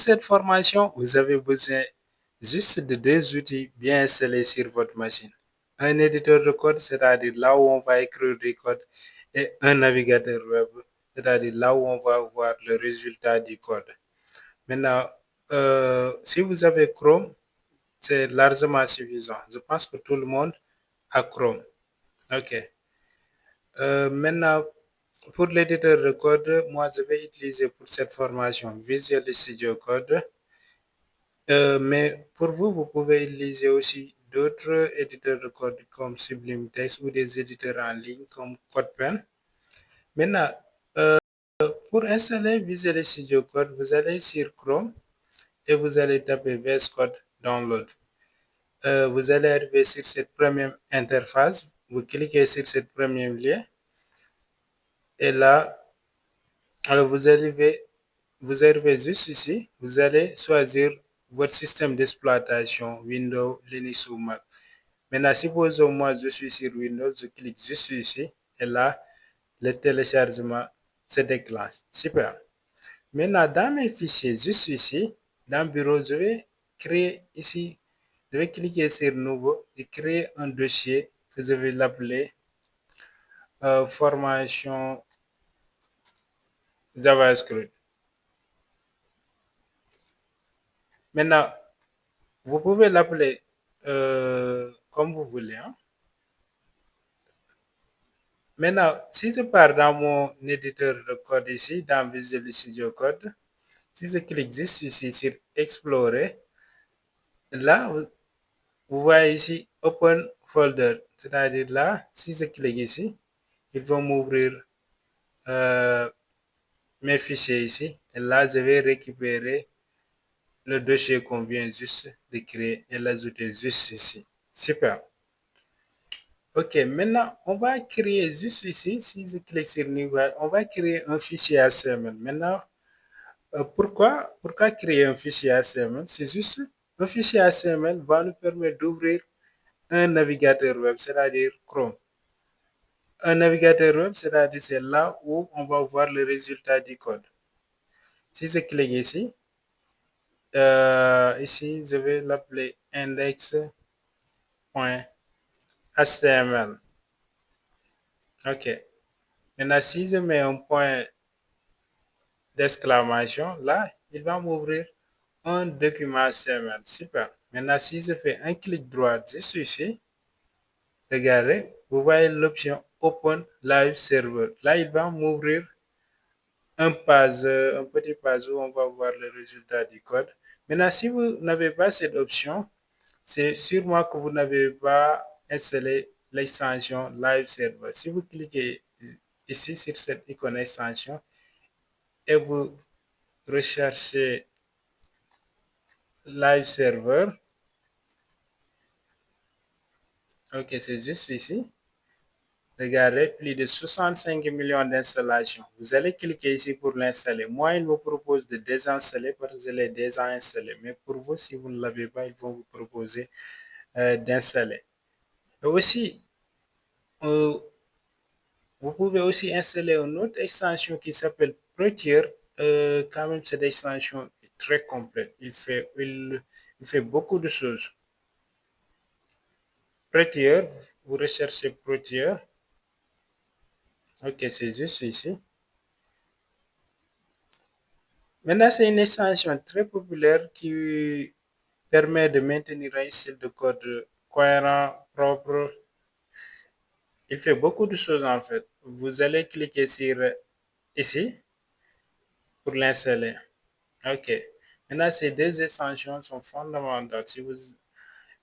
cette formation, vous avez besoin juste de deux outils bien installés sur votre machine. Un éditeur de code, c'est-à-dire là où on va écrire des codes, et un navigateur web, c'est-à-dire là où on va voir le résultat du code. Maintenant, si vous avez Chrome, c'est largement suffisant. Je pense que tout le monde a Chrome. OK. Maintenant, pour l'éditeur de code, moi, je vais utiliser pour cette formation Visual Studio Code. Mais pour vous, vous pouvez utiliser aussi d'autres éditeurs de code comme Sublime Text ou des éditeurs en ligne comme CodePen. Maintenant, pour installer Visual Studio Code, vous allez sur Chrome et vous allez taper VS Code Download. Vous allez arriver sur cette première interface. Vous cliquez sur cette première lien et là, vous arrivez juste ici. Vous allez choisir votre système d'exploitation Windows, Linux ou Mac. Maintenant, supposons moi je suis sur Windows, je clique juste ici et là, le téléchargement se déclenche. Super. Maintenant, dans mes fichiers, juste ici, dans Bureau, je vais créer ici, je vais cliquer sur Nouveau et créer un dossier que je vais l'appeler Formation JavaScript. Maintenant, vous pouvez l'appeler comme vous voulez, hein. Maintenant, si je pars dans mon éditeur de code ici, dans Visual Studio Code, si je clique juste ici sur Explorer, là, vous voyez ici Open Folder. C'est-à-dire là, si je clique ici, il va m'ouvrir euh, mes fichiers ici. Et là, je vais récupérer le dossier qu'on vient juste de créer et l'ajouter juste ici. Super. Ok, maintenant, on va créer juste ici, si je clique sur New, on va créer un fichier HTML. Maintenant, pourquoi créer un fichier HTML? C'est juste, un fichier HTML va nous permettre d'ouvrir un navigateur web, c'est-à-dire Chrome. Un navigateur web, c'est-à-dire c'est là où on va voir le résultat du code. Si je clique ici, ici, je vais l'appeler index.html. OK. Maintenant, si je mets un point d'exclamation, là, il va m'ouvrir un document HTML. Super. Maintenant, si je fais un clic droit juste ici, regardez, vous voyez l'option Open Live Server. Là, il va m'ouvrir un petit page où on va voir le résultat du code. Maintenant, si vous n'avez pas cette option, c'est sûrement que vous n'avez pas installé l'extension Live Server. Si vous cliquez ici sur cette icône extension et vous recherchez Live Server, ok, c'est juste ici. Regardez, plus de 65 millions d'installations. Vous allez cliquer ici pour l'installer. Moi, il me propose de désinstaller parce que je l'ai déjà installé. Mais pour vous, si vous ne l'avez pas, ils vont vous proposer d'installer. Et aussi, euh, vous pouvez aussi installer une autre extension qui s'appelle Prettier. Quand même, cette extension est très complète. Il fait beaucoup de choses. Prettier, vous recherchez Prettier. Ok, c'est juste ici. Maintenant, c'est une extension très populaire qui permet de maintenir un style de code cohérent, propre. Il fait beaucoup de choses en fait. Vous allez cliquer sur ici pour l'installer. OK. Maintenant, ces deux extensions sont fondamentales si vous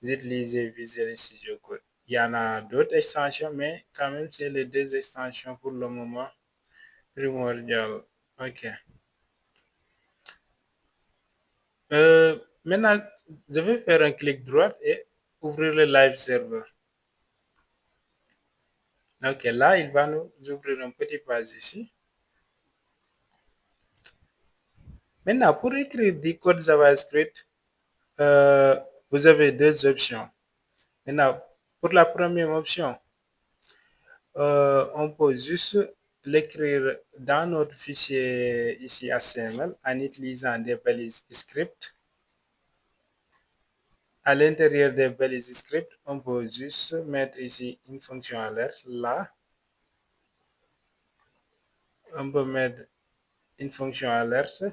utilisez Visual Studio Code. Il y en a d'autres extensions, mais quand même, c'est les deux extensions pour le moment primordiales. OK. Maintenant, je vais faire un clic droit et ouvrir le live server. Ok, là, il va nous ouvrir un petit page ici. Maintenant, pour écrire du code JavaScript, vous avez deux options. Maintenant, pour la première option, on peut juste l'écrire dans notre fichier ici HTML en utilisant des balises script. À l'intérieur des balises script, on peut juste mettre ici une fonction alerte. Là, on peut mettre une fonction alerte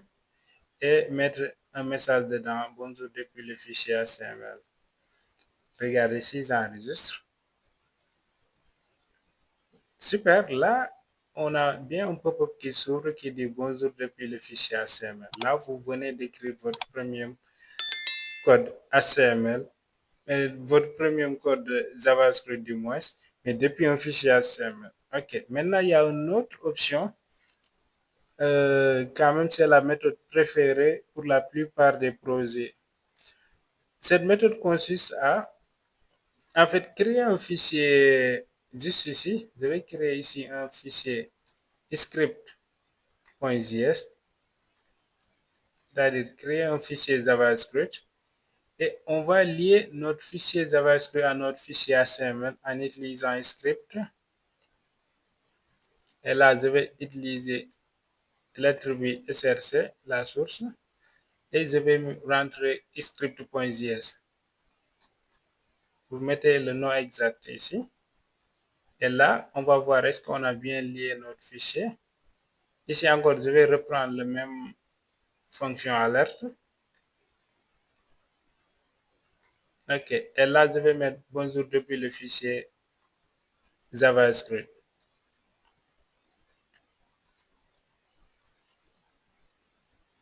et mettre un message dedans. Bonjour depuis le fichier HTML. Regardez si ça enregistre. Super, là, on a bien un pop-up qui s'ouvre qui dit bonjour depuis le fichier HTML. Là, vous venez d'écrire votre premier code HTML, votre premier code JavaScript du moins, mais depuis un fichier HTML. Ok, maintenant il y a une autre option. Quand même, c'est la méthode préférée pour la plupart des projets. Cette méthode consiste à, en fait, créer un fichier juste ici. Je vais créer ici un fichier script.js, c'est-à-dire créer un fichier JavaScript. Et on va lier notre fichier JavaScript à notre fichier HTML en utilisant un script. Et là, je vais utiliser l'attribut src, la source, et je vais rentrer script.js. Vous mettez le nom exact ici. Et là, on va voir est-ce qu'on a bien lié notre fichier. Ici encore, je vais reprendre la même fonction alerte. Ok, et là, je vais mettre bonjour depuis le fichier JavaScript.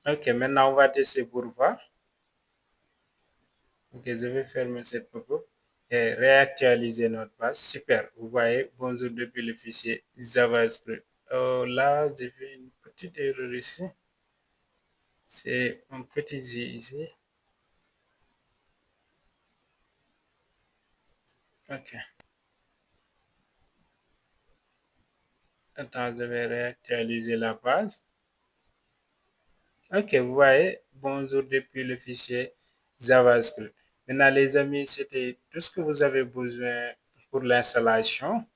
Ok, maintenant on va tester pour voir. Ok, je vais fermer cette pop-up et réactualiser notre page. Super, vous voyez, bonjour depuis le fichier JavaScript. Oh, là, j'ai fait une petite erreur ici. C'est un petit J ici. Ok. Attends, je vais réactualiser la page. Ok, vous voyez, bonjour depuis le fichier JavaScript. Maintenant, les amis, c'était tout ce que vous avez besoin pour l'installation.